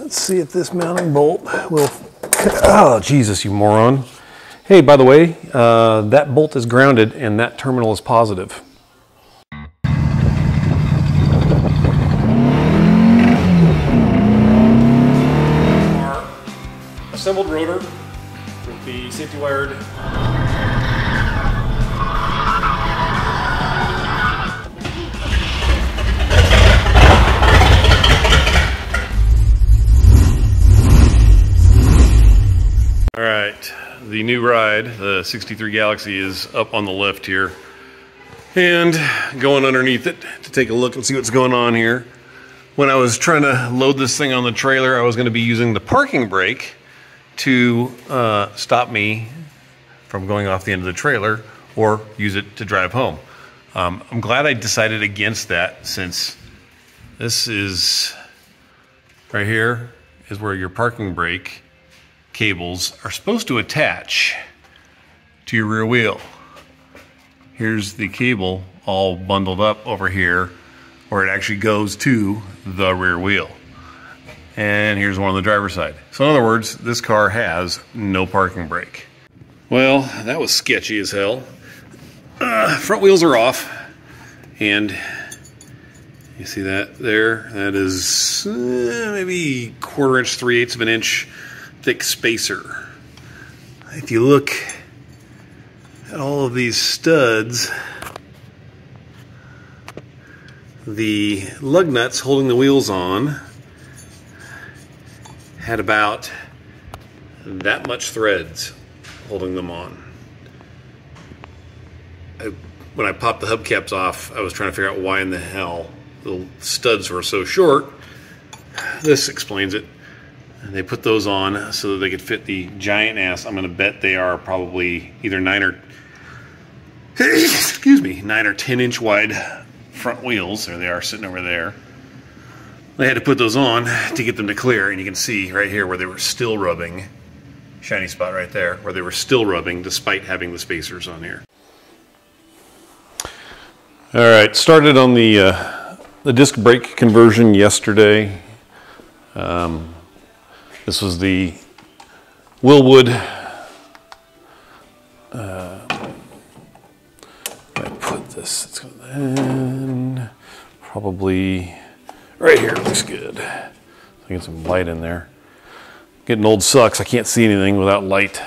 Let's see if this mounting bolt will... Oh, Jesus, you moron. Hey, by the way, that bolt is grounded and that terminal is positive. Our assembled rotor with the safety wired All right, the new ride, the 63 Galaxie, is up on the lift here and going underneath it to take a look and see what's going on here. When I was trying to load this thing on the trailer, I was going to be using the parking brake to stop me from going off the end of the trailer or use it to drive home. I'm glad I decided against that, since this is right here is where your parking brake cables are supposed to attach to your rear wheel. Here's the cable all bundled up over here where it actually goes to the rear wheel. And here's one on the driver's side. So in other words, this car has no parking brake. Well, that was sketchy as hell. Front wheels are off, and you see that there? That is maybe 1/4 inch, 3/8 of an inch thick spacer. If you look at all of these studs, the lug nuts holding the wheels on had about that much threads holding them on. When I popped the hubcaps off, I was trying to figure out why in the hell the studs were so short. This explains it. And they put those on so that they could fit the giant ass. I'm going to bet they are probably either 9 or 10 inch wide front wheels. There they are, sitting over there. They had to put those on to get them to clear, and you can see right here where they were still rubbing. Shiny spot right there where they were still rubbing despite having the spacers on here. All right, started on the disc brake conversion yesterday. This was the Willwood, I put this, it's going probably right here, looks good. I get some light in there. Getting old sucks, I can't see anything without light.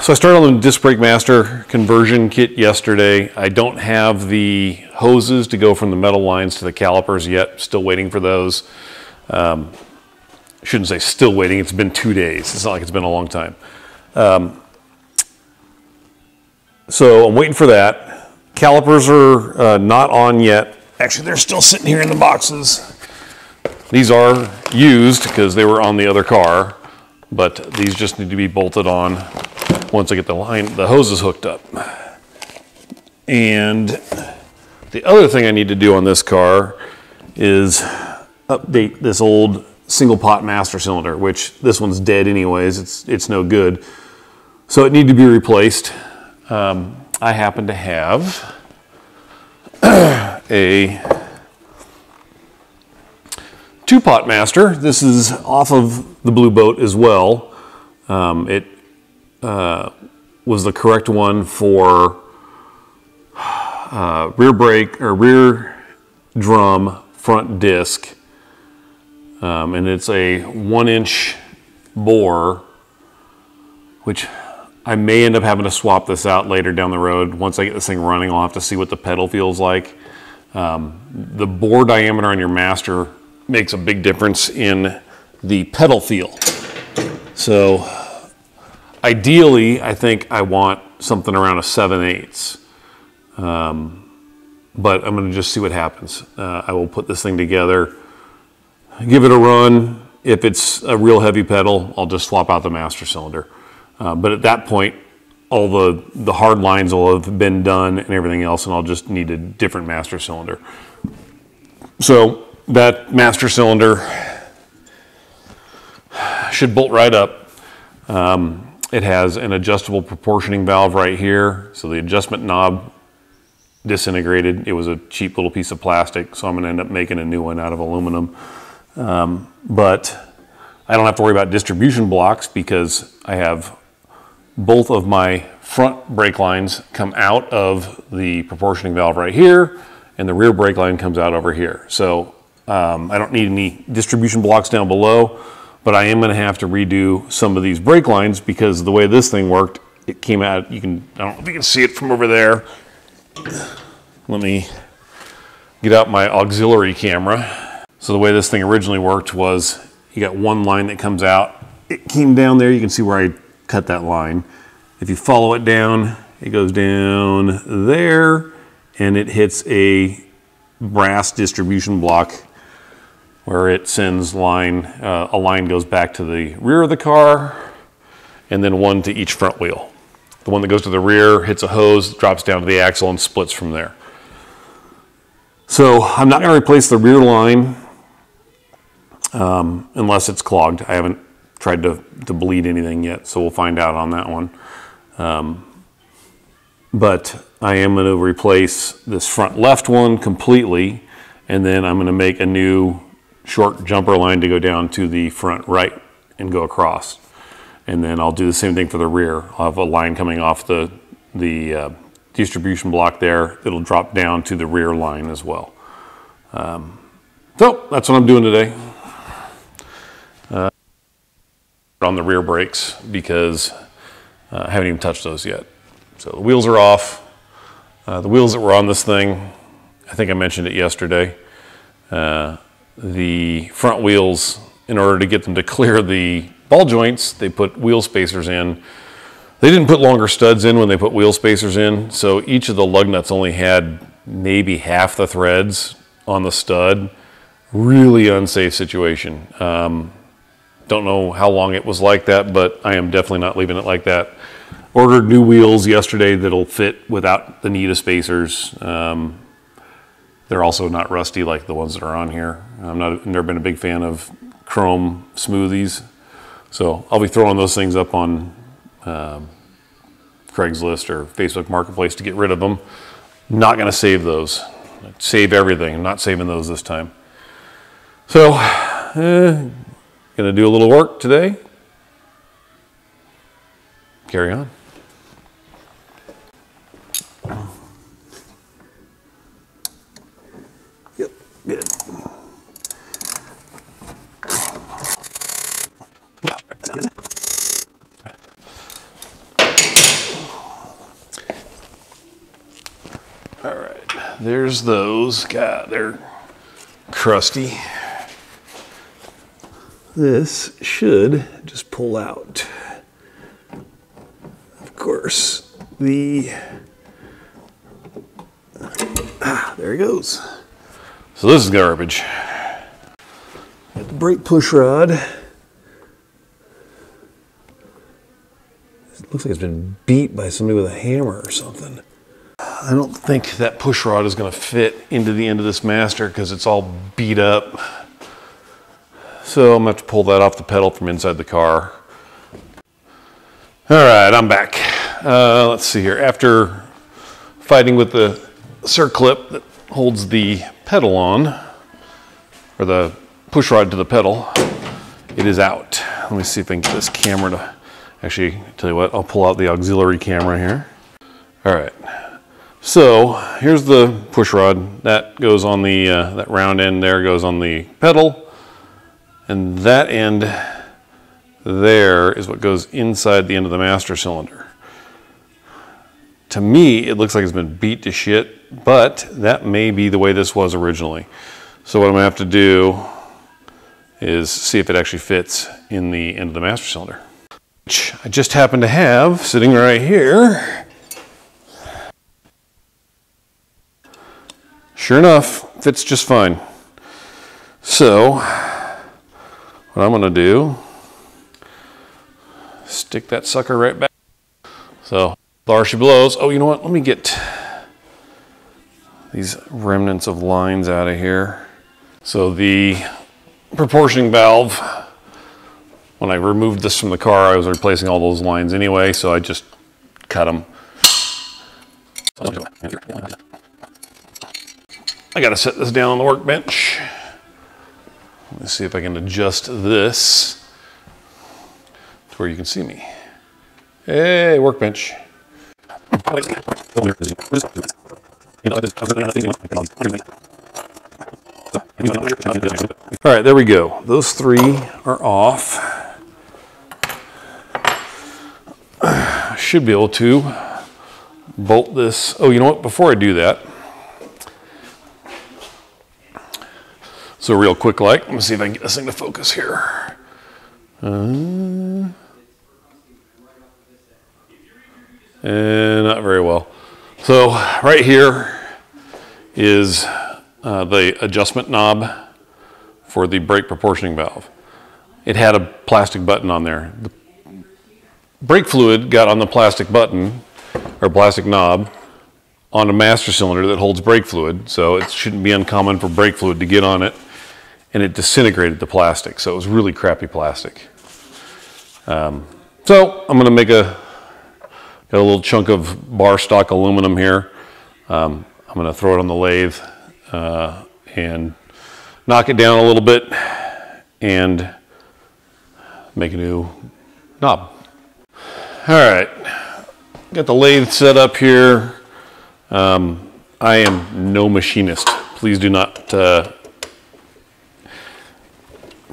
So I started on the Disc Brake Master conversion kit yesterday. I don't have the hoses to go from the metal lines to the calipers yet, still waiting for those. Shouldn't say still waiting, it's been 2 days. It's not like it's been a long time. So I'm waiting for that. Calipers are not on yet. Actually, they're still sitting here in the boxes. These are used because they were on the other car, but these just need to be bolted on once I get the hoses hooked up. And the other thing I need to do on this car is update this old single pot master cylinder, which this one's dead anyways. It's no good. So it needed to be replaced. I happen to have a 2-pot master. This is off of the Blue Boat as well. It was the correct one for rear brake or rear drum front disc. And it's a 1-inch bore, which I may end up having to swap this out later down the road. Once I get this thing running, I'll have to see what the pedal feels like. The bore diameter on your master makes a big difference in the pedal feel. So ideally, I think I want something around a 7/8. But I'm going to just see what happens. I will put this thing together, give it a run. If it's a real heavy pedal, I'll just swap out the master cylinder. But at that point, all the hard lines will have been done and everything else, and I'll just need a different master cylinder. So that master cylinder should bolt right up. It has an adjustable proportioning valve right here. So the adjustment knob disintegrated. It was a cheap little piece of plastic, so I'm going to end up making a new one out of aluminum. But I don't have to worry about distribution blocks because I have both of my front brake lines come out of the proportioning valve right here, and the rear brake line comes out over here. So I don't need any distribution blocks down below, but I am going to have to redo some of these brake lines because the way this thing worked, it came out, I don't know if you can see it from over there. Let me get out my auxiliary camera. So the way this thing originally worked was you got one line that comes out. It came down there, you can see where I cut that line. If you follow it down, it goes down there and it hits a brass distribution block where it sends a line goes back to the rear of the car and then one to each front wheel. The one that goes to the rear hits a hose, drops down to the axle and splits from there. So I'm not going to replace the rear line unless it's clogged. I haven't tried to bleed anything yet, so we'll find out on that one. But I am going to replace this front left one completely, and then I'm going to make a new short jumper line to go down to the front right and go across. And then I'll do the same thing for the rear. I'll have a line coming off the distribution block there. It'll drop down to the rear line as well. So that's what I'm doing today. On the rear brakes because I haven't even touched those yet. So the wheels are off. The wheels that were on this thing, I think I mentioned it yesterday. The front wheels, in order to get them to clear the ball joints, they put wheel spacers in. They didn't put longer studs in when they put wheel spacers in, so each of the lug nuts only had maybe half the threads on the stud. Really unsafe situation. Don't know how long it was like that, but I am definitely not leaving it like that. Ordered new wheels yesterday that'll fit without the need of spacers. They're also not rusty like the ones that are on here. I've never been a big fan of chrome smoothies. So I'll be throwing those things up on Craigslist or Facebook Marketplace to get rid of them. Not gonna save those. Save everything. I'm not saving those this time. So, gonna do a little work today. Carry on. Yep, good. All right, there's those. God, they're crusty. This should just pull out. Of course, there he goes. So this is garbage. Got the brake push rod. It looks like it's been beat by somebody with a hammer or something. I don't think that push rod is going to fit into the end of this master because it's all beat up. So I'm going to have to pull that off the pedal from inside the car. All right, I'm back. Let's see here. After fighting with the circlip that holds the pedal on, or the push rod to the pedal, it is out. Let me see if I can get this camera to, actually, tell you what, I'll pull out the auxiliary camera here. All right. So here's the push rod. That goes on the, that round end there goes on the pedal. And that end there is what goes inside the end of the master cylinder. To me, it looks like it's been beat to shit, but that may be the way this was originally. So what I'm gonna have to do is see if it actually fits in the end of the master cylinder, which I just happen to have sitting right here. Sure enough, fits just fine. So what I'm gonna do, stick that sucker right back. So bar she blows. Oh, you know what? Let me get these remnants of lines out of here. So the proportioning valve, when I removed this from the car, I was replacing all those lines anyway, so I just cut them. I gotta set this down on the workbench. Let me see if I can adjust this to where you can see me. Hey, workbench. All right, there we go. Those three are off. I should be able to bolt this. Oh, you know what? Before I do that, so real quick, let me see if I can get this thing to focus here. And not very well. So right here is the adjustment knob for the brake proportioning valve. It had a plastic button on there. The brake fluid got on the plastic button, or plastic knob, on a master cylinder that holds brake fluid, so it shouldn't be uncommon for brake fluid to get on it, and it disintegrated the plastic, so it was really crappy plastic. So I'm going to make got a little chunk of bar stock aluminum here. I'm going to throw it on the lathe and knock it down a little bit and make a new knob. All right, got the lathe set up here. I am no machinist. Please do not,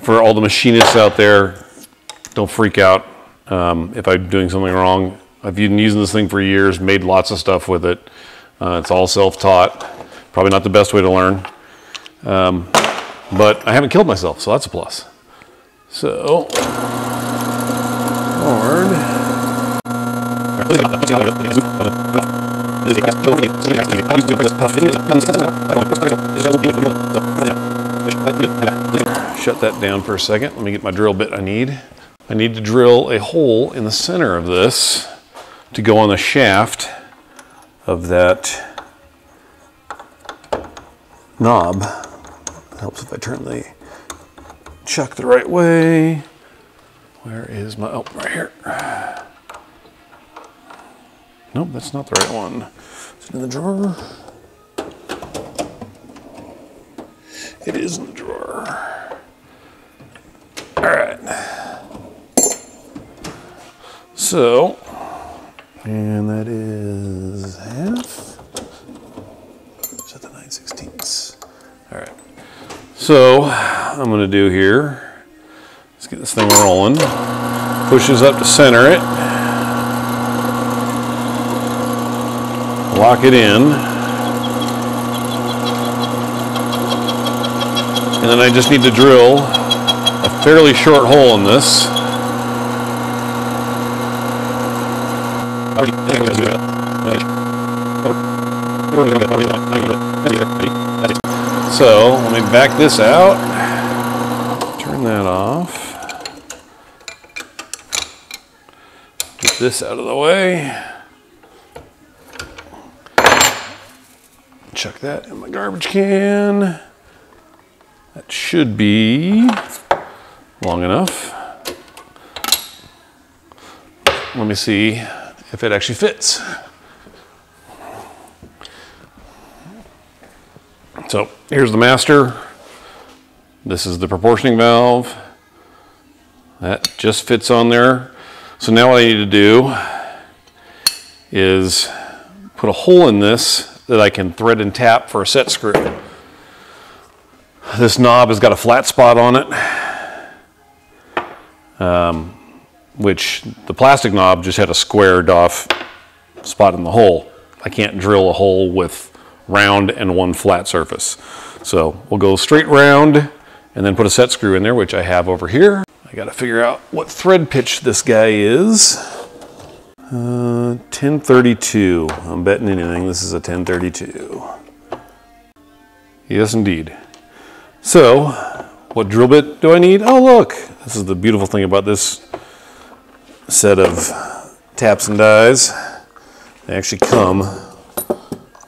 for all the machinists out there, don't freak out if I'm doing something wrong. I've been using this thing for years, made lots of stuff with it. It's all self-taught. Probably not the best way to learn. But I haven't killed myself, so that's a plus. So, forward. Shut that down for a second. Let me get my drill bit I need. I need to drill a hole in the center of this to go on the shaft of that knob. It helps if I turn the chuck the right way. Where is my, oh, right here. Nope, that's not the right one. Is it in the drawer? It is in the drawer. All right. So, and that is half. Is that the 9/16? All right. So, I'm going to do here, let's get this thing rolling. Pushes up to center it. Lock it in. And then I just need to drill a fairly short hole in this. So let me back this out, turn that off, get this out of the way, chuck that in my garbage can. That should be long enough. Let me see if it actually fits. So here's the master. This is the proportioning valve. That just fits on there. So now what I need to do is put a hole in this that I can thread and tap for a set screw. This knob has got a flat spot on it, which the plastic knob just had a squared off spot in the hole. I can't drill a hole with round and one flat surface. So we'll go straight round and then put a set screw in there, which I have over here. I got to figure out what thread pitch this guy is. 1032. I'm betting anything this is a 1032. Yes, indeed. So, what drill bit do I need? Oh, look. This is the beautiful thing about this set of taps and dies. They actually come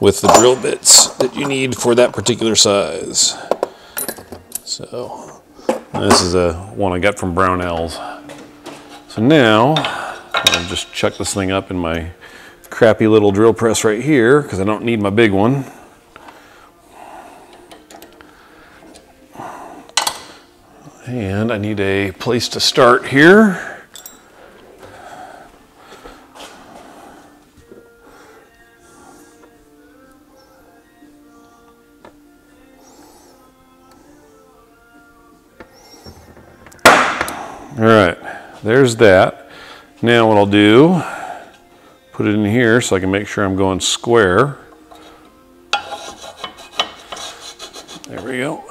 with the drill bits that you need for that particular size. So, this is a one I got from Brownells. So now, I'll just chuck this thing up in my crappy little drill press right here because I don't need my big one. And I need a place to start here. All right, there's that. Now what I'll do, put it in here so I can make sure I'm going square. There we go.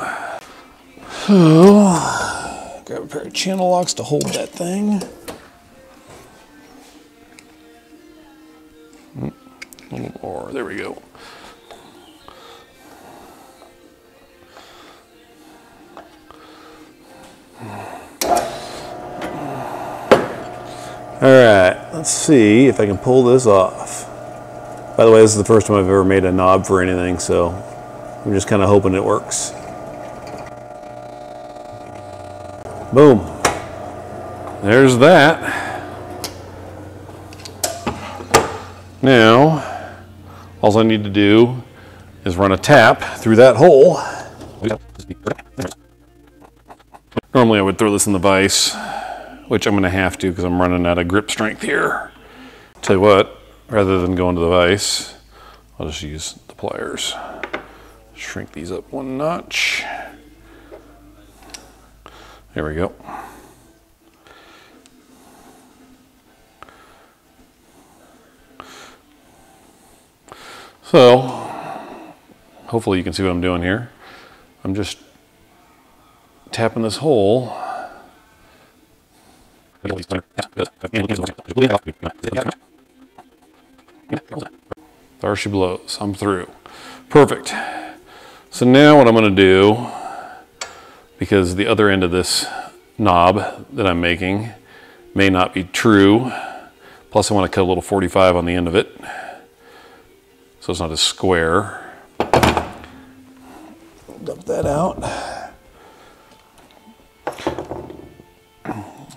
So, grab a pair of channel locks to hold that thing. A little more, there we go. All right, let's see if I can pull this off. By the way, this is the first time I've ever made a knob for anything, so I'm just kind of hoping it works. Boom. There's that. Now, all I need to do is run a tap through that hole. Normally I would throw this in the vise, which I'm going to have to because I'm running out of grip strength here. Tell you what, rather than going to the vise, I'll just use the pliers. Shrink these up one notch. There we go. So, hopefully you can see what I'm doing here. I'm just tapping this hole. There she blows. I'm through. Perfect. So now what I'm going to do, because the other end of this knob that I'm making may not be true, plus I want to cut a little 45 on the end of it, so it's not as square. Dump that out.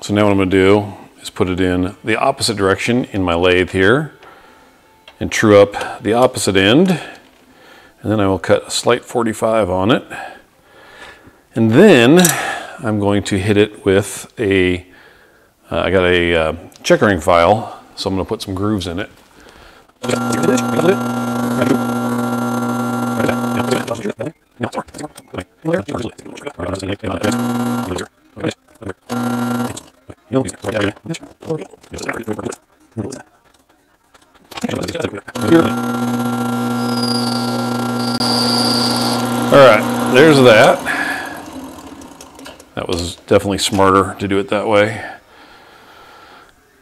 So now what I'm going to do is put it in the opposite direction in my lathe here and true up the opposite end, and then I will cut a slight 45 on it, and then I'm going to hit it with a I got a checkering file, so I'm going to put some grooves in it. Alright, there's that. That was definitely smarter to do it that way.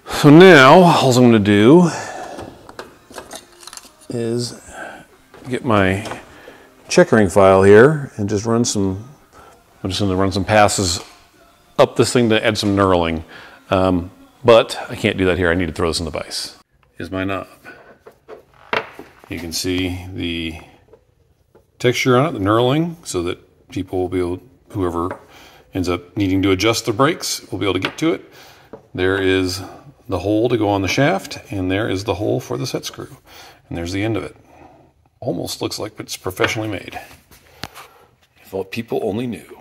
So now, all I'm going to do is get my checkering file here and just run some, I'm just going to run some passes up this thing to add some knurling. But I can't do that here. I need to throw this in the vise. Here's my knob. You can see the texture on it, the knurling, so that people will be able, whoever ends up needing to adjust the brakes will be able to get to it. There is the hole to go on the shaft, and there is the hole for the set screw. And there's the end of it. Almost looks like it's professionally made. If all people only knew.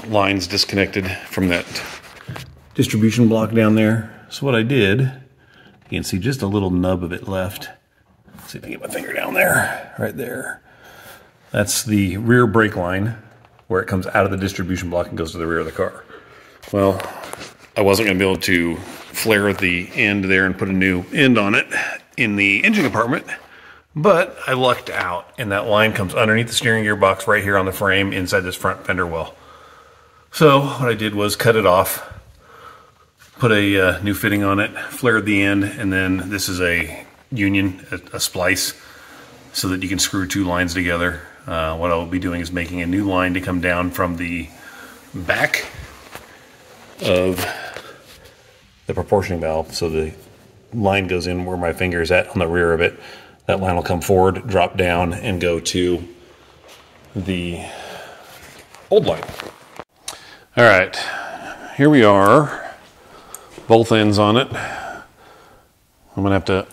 Lines disconnected from that distribution block down there. So what I did, you can see just a little nub of it left. Let's see if I can get my finger down there, right there. That's the rear brake line where it comes out of the distribution block and goes to the rear of the car. Well, I wasn't going to be able to flare the end there and put a new end on it in the engine compartment, but I lucked out, and that line comes underneath the steering gear box right here on the frame inside this front fender well. So what I did was cut it off, put a new fitting on it, flared the end, and then this is a union, a splice, so that you can screw two lines together. What I'll be doing is making a new line to come down from the back of the proportioning valve, so the line goes in where my finger is at on the rear of it. That line will come forward, drop down, and go to the old line. All right, here we are, both ends on it. I'm gonna have to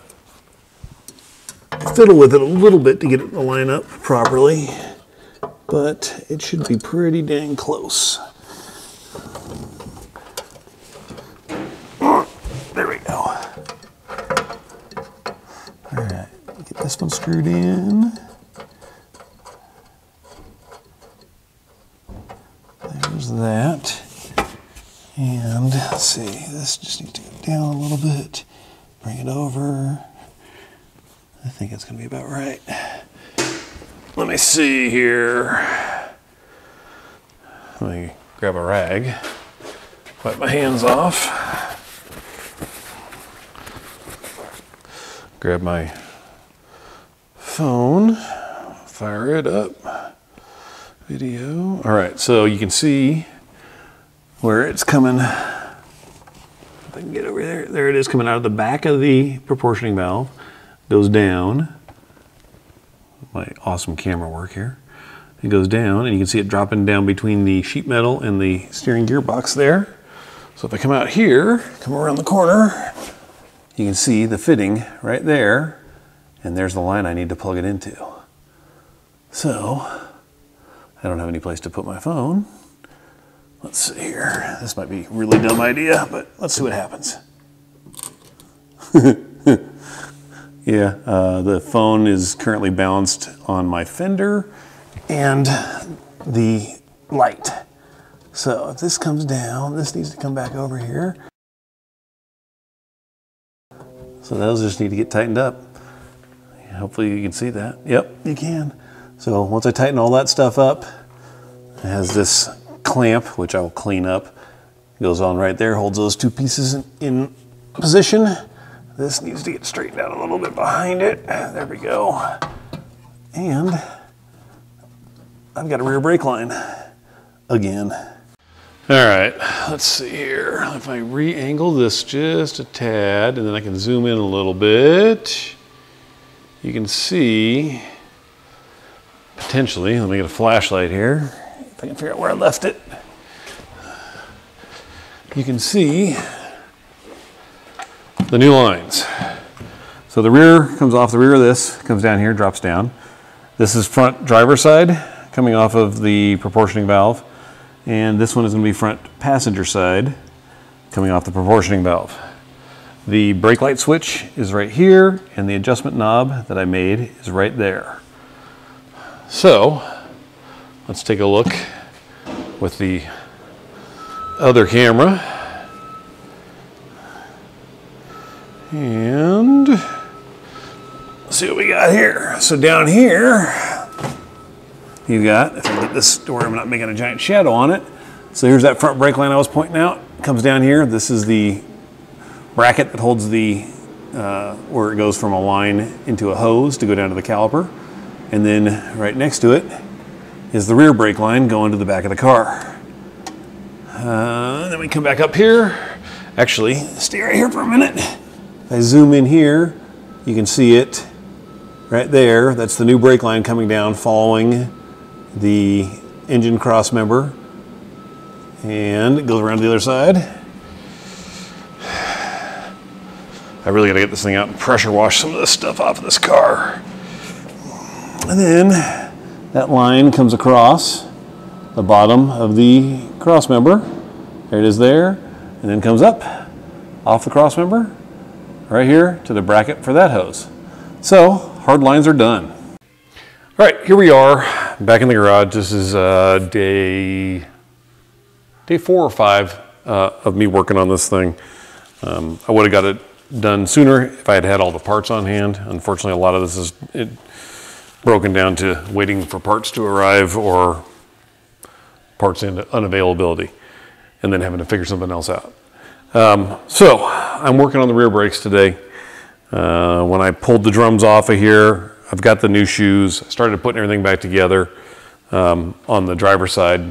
fiddle with it a little bit to get it to line up properly. but it should be pretty dang close. There we go. All right, get this one screwed in. There's that. And let's see, this just needs to go down a little bit. Bring it over. I think it's gonna be about right. Let me see here. Let me grab a rag, wipe my hands off. Grab my phone, fire it up. Video. All right, so you can see where it's coming. If I can get over there, there it is, coming out of the back of the proportioning valve, goes down. My awesome camera work here. It goes down, and you can see it dropping down between the sheet metal and the steering gearbox there. So if I come out here, come around the corner, you can see the fitting right there, and there's the line I need to plug it into. So I don't have any place to put my phone. Let's see here. This might be a really dumb idea, but let's see what happens. Yeah, the phone is currently balanced on my fender and the light. So if this comes down, this needs to come back over here. So those just need to get tightened up. Hopefully you can see that. Yep, you can. So once I tighten all that stuff up, it has this clamp, which I will clean up. It goes on right there, holds those two pieces in position. This needs to get straightened out a little bit behind it. There we go. And I've got a rear brake line again. All right, let's see here. If I re-angle this just a tad, and then I can zoom in a little bit, you can see, potentially, let me get a flashlight here, if I can figure out where I left it. You can see the new lines. So the rear comes off the rear of this, comes down here, drops down. This is front driver side, coming off of the proportioning valve. And this one is going to be front passenger side, coming off the proportioning valve. The brake light switch is right here, and the adjustment knob that I made is right there. So let's take a look with the other camera. And let's see what we got here. So down here, you got, if I get this to where I'm not making a giant shadow on it. So here's that front brake line I was pointing out. It comes down here. This is the bracket that holds the, where it goes from a line into a hose to go down to the caliper. And then right next to it is the rear brake line going to the back of the car. Then we come back up here. Actually, stay right here for a minute. If I zoom in here, you can see it right there. That's the new brake line coming down following the engine cross member. And it goes around to the other side. I really got to get this thing out and pressure wash some of this stuff off of this car. And then that line comes across the bottom of the cross member. There it is there. And then comes up off the cross member right here to the bracket for that hose. So hard lines are done. All right, here we are back in the garage. This is day 4 or 5 of me working on this thing. I would have got it done sooner if I had had all the parts on hand. Unfortunately, a lot of this is broken down to waiting for parts to arrive or parts into unavailability and then having to figure something else out. So I'm working on the rear brakes today. When I pulled the drums off of here, I've got the new shoes. I started putting everything back together on the driver's side,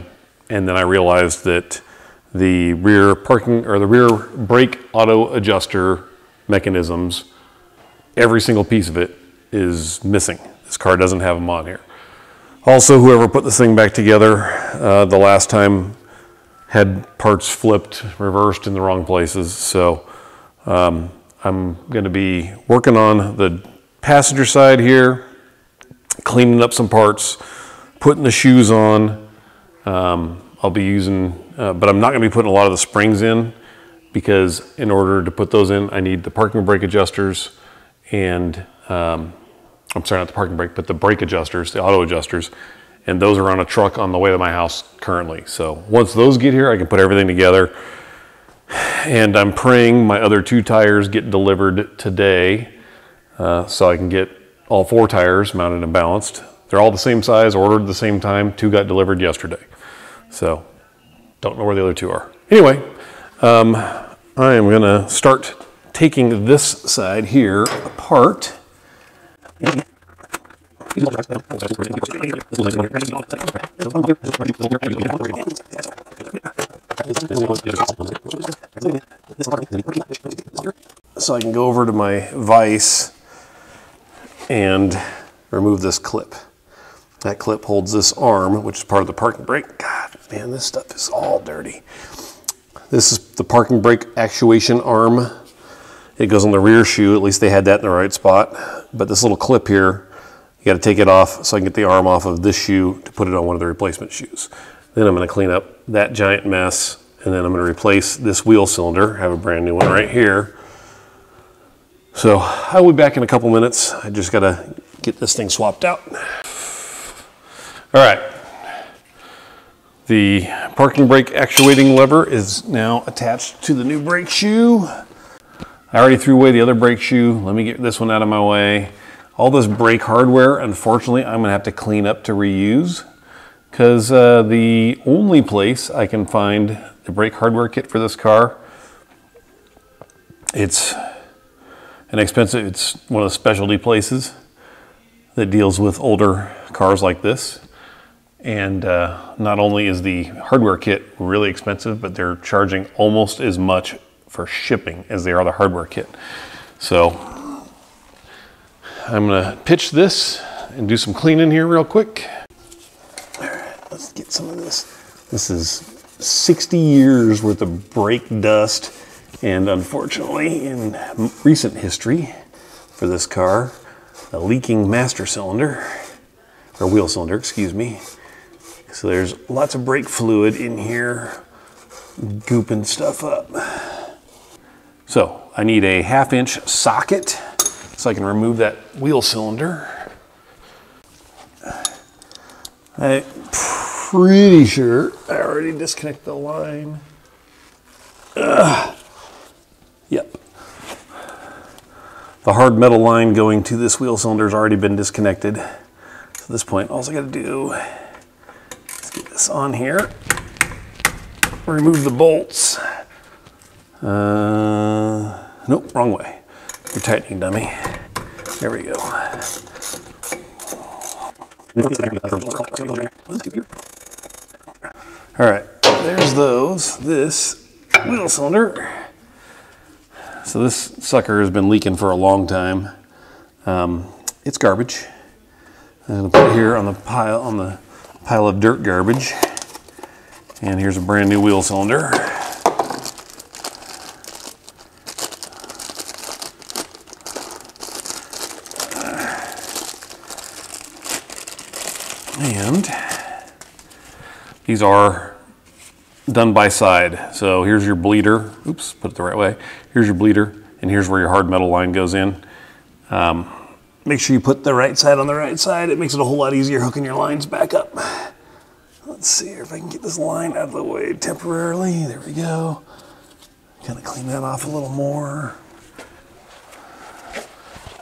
and then I realized that the rear parking or the rear brake auto adjuster mechanisms, every single piece of it is missing. This car doesn't have them on here. Also, whoever put this thing back together the last time had parts flipped, reversed in the wrong places. So I'm going to be working on the passenger side here, cleaning up some parts, putting the shoes on. I'll be using, but I'm not going to be putting a lot of the springs in, because in order to put those in, I need the parking brake adjusters and, I'm sorry, not the parking brake, but the brake adjusters, the auto adjusters. And those are on a truck on the way to my house currently. So once those get here, I can put everything together. And I'm praying my other 2 tires get delivered today, so I can get all 4 tires mounted and balanced. They're all the same size, ordered at the same time. 2 got delivered yesterday. So don't know where the other 2 are. Anyway, I am gonna start taking this side here apart. So I can go over to my vise and remove this clip. That clip holds this arm, which is part of the parking brake. God, man, this stuff is all dirty. This is the parking brake actuation arm. It goes on the rear shoe. At least they had that in the right spot. But this little clip here, you got to take it off so I can get the arm off of this shoe to put it on one of the replacement shoes. Then I'm going to clean up that giant mess, and then I'm going to replace this wheel cylinder, have a brand new one right here. So I'll be back in a couple minutes. I just got to get this thing swapped out. All right. The parking brake actuating lever is now attached to the new brake shoe. I already threw away the other brake shoe. Let me get this one out of my way. All this brake hardware, unfortunately, I'm gonna have to clean up to reuse, because the only place I can find the brake hardware kit for this car, it's one of the specialty places that deals with older cars like this. And not only is the hardware kit really expensive, but they're charging almost as much for shipping as they are the hardware kit. So I'm gonna pitch this and do some cleaning here real quick. All right, let's get some of this. This is 60 years worth of brake dust, and unfortunately, in recent history for this car, a leaking master cylinder, or wheel cylinder, excuse me. So there's lots of brake fluid in here, gooping stuff up. So I need a 1/2-inch socket so I can remove that wheel cylinder. I'm pretty sure I already disconnected the line. Yep. The hard metal line going to this wheel cylinder has already been disconnected. So at this point, all I gotta do is get this on here, remove the bolts. Nope, wrong way. You're tightening, dummy. There we go. All right, there's those. This wheel cylinder. So this sucker has been leaking for a long time. It's garbage. I'm gonna put it here on the pile of dirt garbage. And here's a brand new wheel cylinder. And these are done by side. So here's your bleeder. Oops, put it the right way. Here's your bleeder, and here's where your hard metal line goes in. Make sure you put the right side on the right side. It makes it a whole lot easier hooking your lines back up. Let's see here if I can get this line out of the way temporarily. There we go. Kind of clean that off a little more.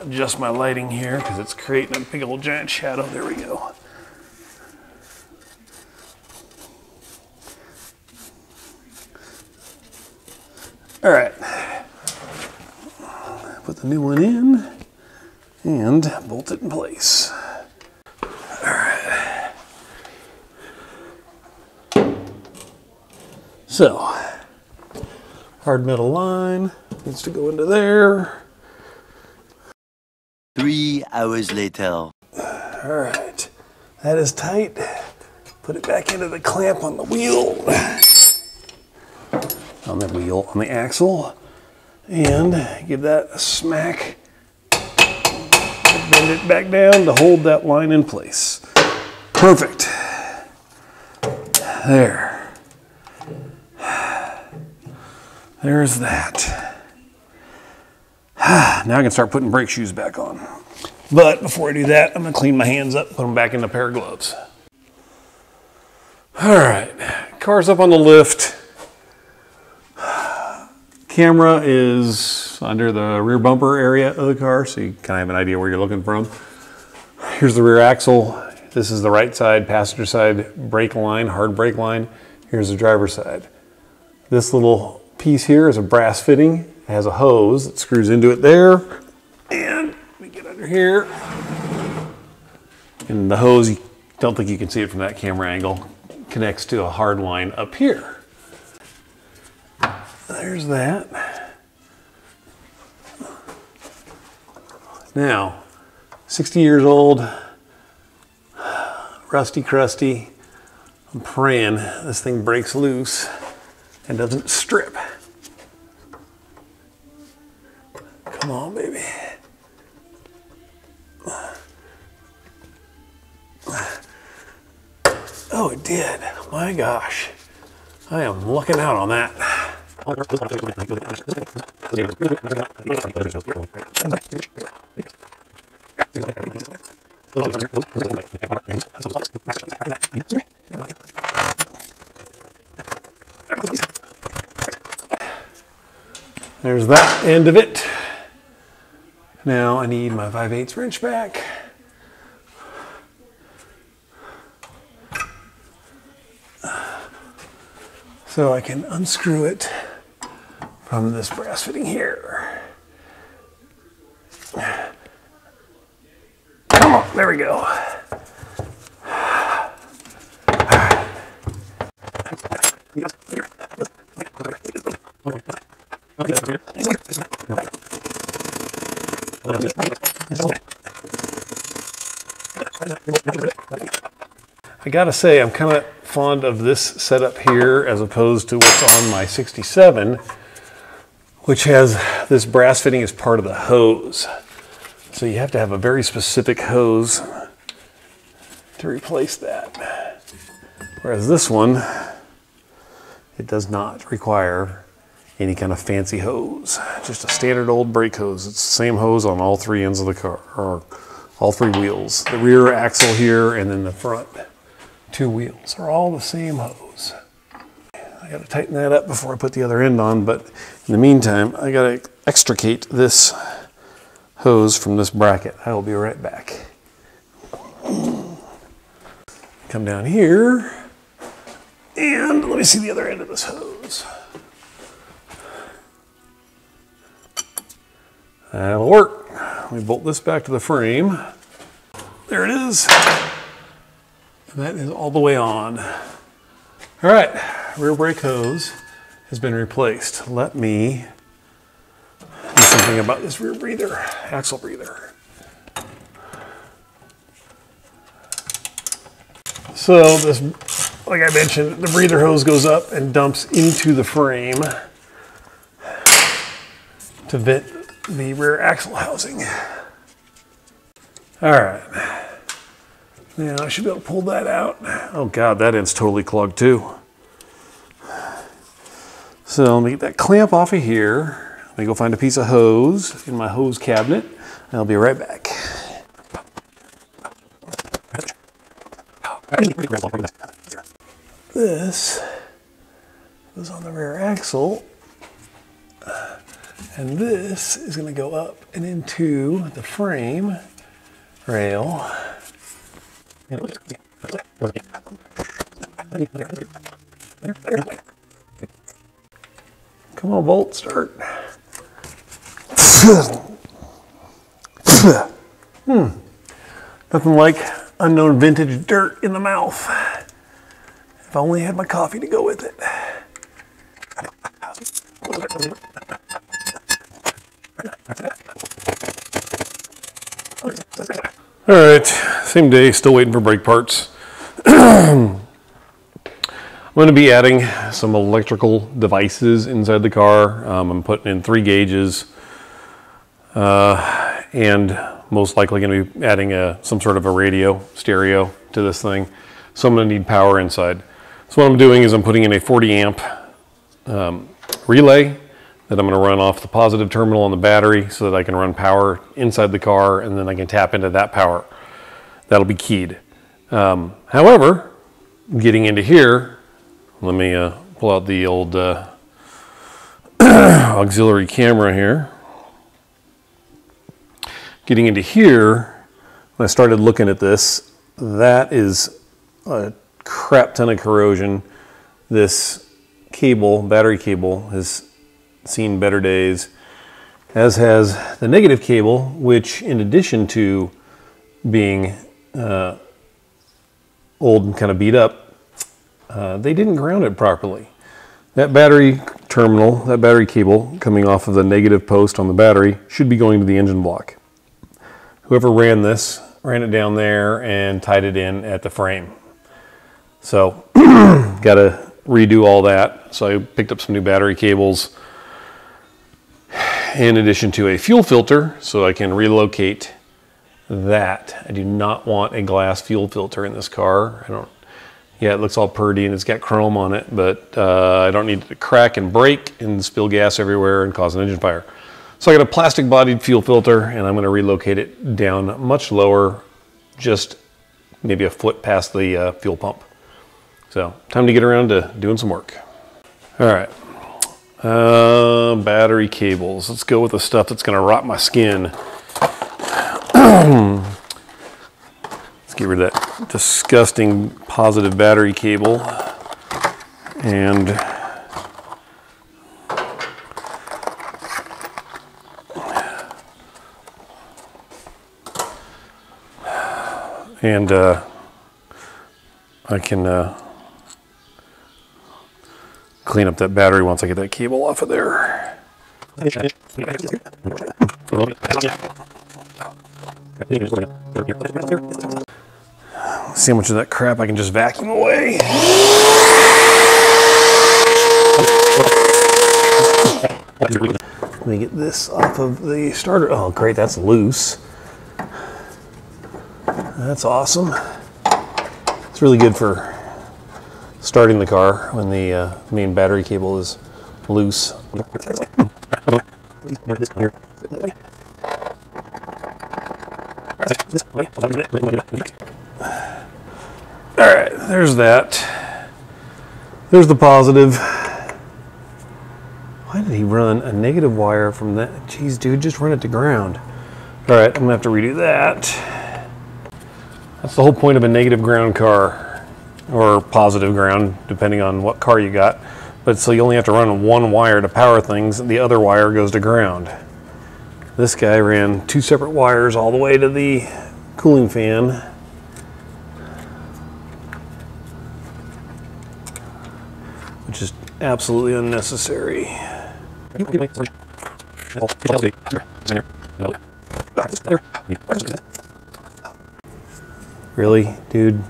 Adjust my lighting here because it's creating a big old giant shadow. There we go. All right, put the new one in and bolt it in place. All right. So, hard metal line needs to go into there. 3 hours later. All right, that is tight. Put it back into the clamp on the wheel. On the axle, and give that a smack. Bend it back down to hold that line in place. Perfect. There. There's that. Now I can start putting brake shoes back on. But before I do that, I'm gonna clean my hands up, put them back in a pair of gloves. All right, car's up on the lift. Camera is under the rear bumper area of the car, so you kind of have an idea where you're looking from. Here's the rear axle. This is the right side, passenger side brake line, hard brake line. Here's the driver's side. This little piece here is a brass fitting. It has a hose that screws into it there. And let me get under here. And the hose, you don't think you can see it from that camera angle, connects to a hard line up here. There's that. Now, 60 years old, rusty crusty. I'm praying this thing breaks loose and doesn't strip. Come on, baby. Oh, it did. My gosh. I am looking out on that. There's that end of it. Now I need my 5/8 wrench back. So I can unscrew it from this brass fitting here. Come on, there we go. I gotta say, I'm kind of fond of this setup here as opposed to what's on my 67, which has this brass fitting as part of the hose. So you have to have a very specific hose to replace that. Whereas this one, it does not require any kind of fancy hose. Just a standard old brake hose. It's the same hose on all three ends of the car, or all three wheels. The rear axle here and then the front two wheels are all the same hose. I gotta tighten that up before I put the other end on, but in the meantime, I gotta extricate this hose from this bracket. I will be right back. Come down here, and let me see the other end of this hose. That'll work. Let me bolt this back to the frame. There it is. And that is all the way on. All right, rear brake hose has been replaced. Let me do something about this rear breather, axle breather. So this, like I mentioned, the breather hose goes up and dumps into the frame to vent the rear axle housing. All right. Now I should be able to pull that out. Oh God, that end's totally clogged too. So let me get that clamp off of here. Let me go find a piece of hose in my hose cabinet, and I'll be right back. This goes on the rear axle, and this is going to go up and into the frame rail. Come on, bolt, start. Nothing like unknown vintage dirt in the mouth. If I only had my coffee to go with it. All right, same day, still waiting for brake parts. I'm going to be adding some electrical devices inside the car. I'm putting in 3 gauges and most likely going to be adding some sort of a radio, stereo. to this thing. So I'm going to need power inside. So what I'm doing is I'm putting in a 40 amp relay that I'm going to run off the positive terminal on the battery so that I can run power inside the car, and then I can tap into that power. That'll be keyed. However, getting into here, let me pull out the old auxiliary camera here. Getting into here, when I started looking at this, that is a crap ton of corrosion. This cable, battery cable, has seen better days, as has the negative cable, which in addition to being old and kind of beat up, they didn't ground it properly. That battery terminal, that battery cable coming off of the negative post on the battery should be going to the engine block. Whoever ran this ran it down there and tied it in at the frame. So got to redo all that. So I picked up some new battery cables in addition to a fuel filter so I can relocate that. I do not want a glass fuel filter in this car. Yeah, it looks all pretty and it's got chrome on it, but I don't need it to crack and break and spill gas everywhere and cause an engine fire. So I got a plastic bodied fuel filter and I'm going to relocate it down much lower, just maybe a foot past the fuel pump. So time to get around to doing some work. All right, battery cables. Let's go with the stuff that's going to rot my skin. Let's get rid of that disgusting positive battery cable and I can clean up that battery once I get that cable off of there. See how much of that crap I can just vacuum away. Let me get this off of the starter. Oh, great, that's loose. That's awesome. It's really good for starting the car when the main battery cable is loose. Alright, there's that. There's the positive. Why did he run a negative wire from that? Jeez, dude, just run it to ground. Alright, I'm gonna have to redo that. That's the whole point of a negative ground car, or positive ground, depending on what car you got. But so you only have to run one wire to power things, and the other wire goes to ground. This guy ran two separate wires all the way to the cooling fan. Which is absolutely unnecessary. Really, dude?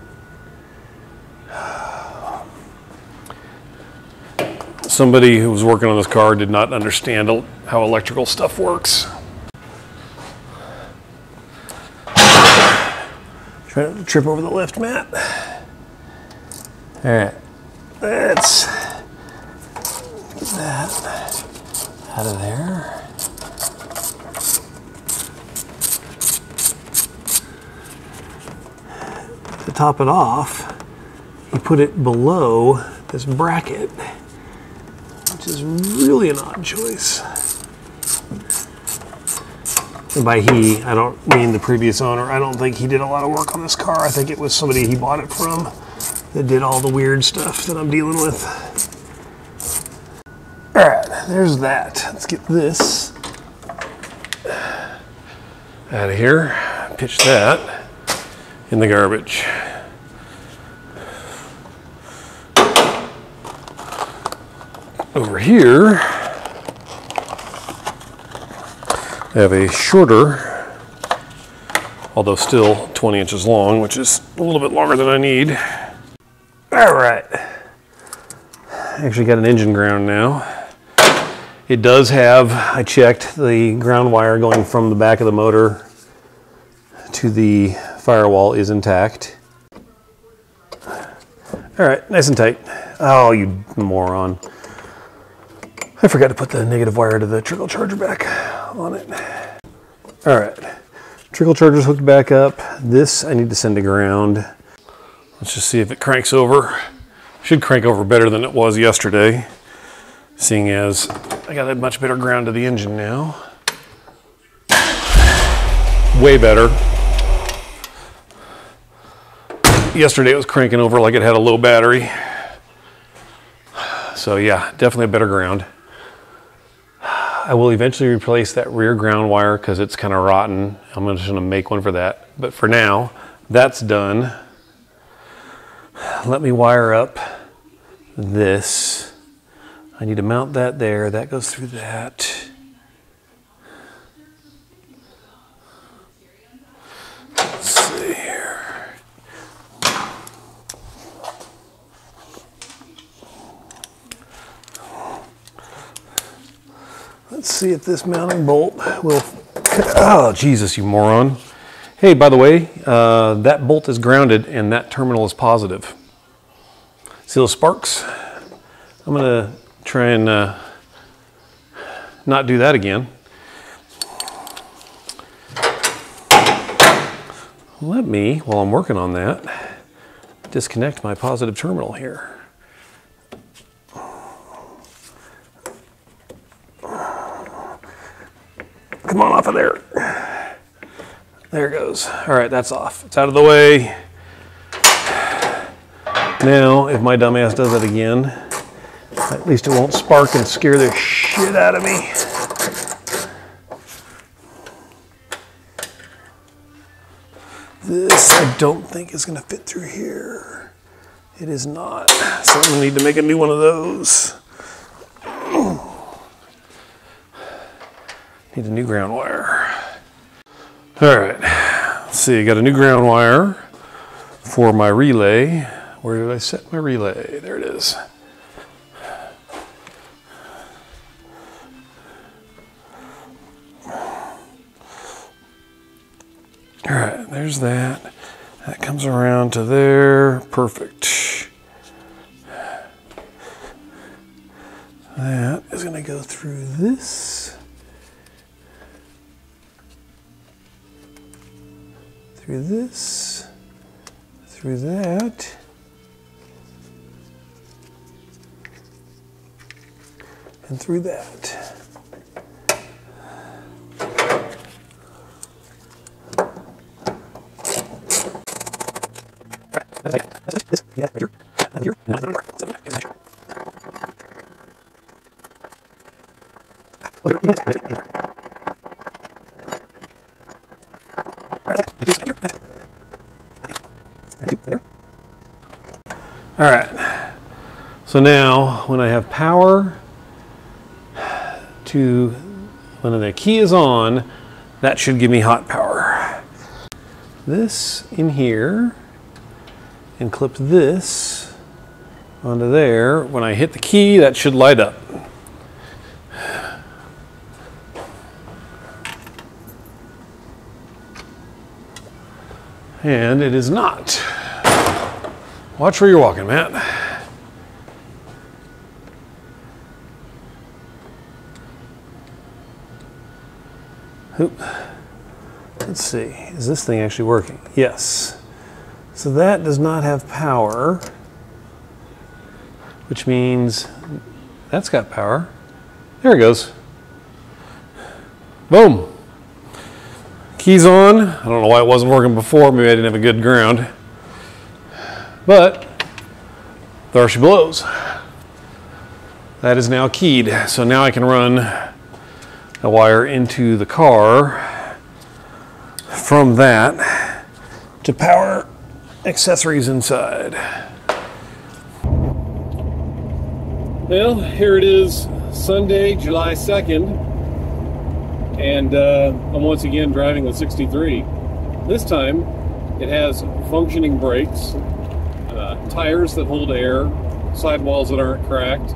Somebody who was working on this car did not understand how electrical stuff works. Trying to trip over the lift mat. All right, let's get that out of there. To top it off, you put it below this bracket, which is really an odd choice. And by he, I don't mean the previous owner. I don't think he did a lot of work on this car. I think it was somebody he bought it from that did all the weird stuff that I'm dealing with. All right, there's that. Let's get this out of here. Pitch that in the garbage. Over here, I have a shorter, although still 20 inches long, which is a little bit longer than I need. All right, actually got an engine ground now. It does have, I checked, the ground wire going from the back of the motor to the firewall is intact. All right, nice and tight. Oh, you moron. I forgot to put the negative wire to the trickle charger back on it. All right, trickle charger's hooked back up. This I need to send to ground. Let's just see if it cranks over. Should crank over better than it was yesterday, seeing as I got a much better ground to the engine now. Way better. Yesterday it was cranking over like it had a low battery. So yeah, definitely a better ground. I will eventually replace that rear ground wire because it's kind of rotten. I'm just going to make one for that. But for now, that's done. Let me wire up this. I need to mount that there. That goes through that. Let's see here. Let's see if this mounting bolt will... Oh, Jesus, you moron. Hey, by the way, that bolt is grounded and that terminal is positive. See those sparks? I'm gonna try and not do that again. Let me, while I'm working on that, disconnect my positive terminal here. Come on off of there. There it goes. All right, that's off. It's out of the way. Now, if my dumbass does it again, at least it won't spark and scare the shit out of me. This I don't think is going to fit through here. It is not. So I'm going to need to make a new one of those. Need a new ground wire. All right, let's see, I got a new ground wire for my relay. Where did I set my relay? There it is. All right, there's that. That comes around to there, perfect. That is gonna go through this. Through this, through that, and through that. All right, so now when I have power to, when the key is on, that should give me hot power. This in here, and clip this onto there. When I hit the key, that should light up. And it is not. Watch where you're walking, Matt. Oop. Let's see, is this thing actually working? Yes. So that does not have power, which means that's got power. There it goes. Boom. Keys on. I don't know why it wasn't working before. Maybe I didn't have a good ground. But there she blows. That is now keyed. So now I can run a wire into the car from that to power accessories inside. Well, here it is, Sunday, July 2nd, and I'm once again driving the 63. This time it has functioning brakes, tires that hold air, sidewalls that aren't cracked.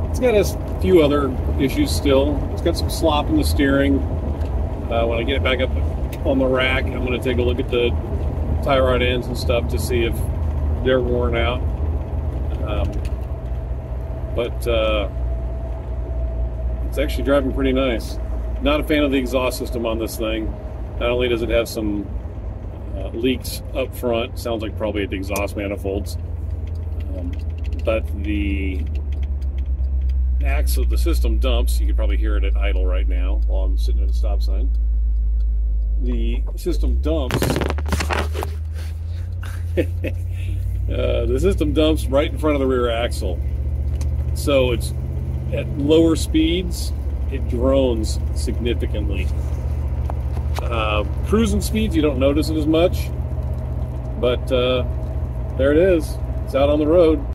It's got a few other issues still. It's got some slop in the steering. When I get it back up on the rack, I'm going to take a look at the tie rod ends and stuff to see if they're worn out. But it's actually driving pretty nice. Not a fan of the exhaust system on this thing. Not only does it have some leaks up front, sounds like probably at the exhaust manifolds, but the axle, the system dumps. You can probably hear it at idle right now while I'm sitting at a stop sign. The system dumps. The system dumps right in front of the rear axle. So it's at lower speeds, it drones significantly. Cruising speeds, you don't notice it as much, but there it is. It's out on the road.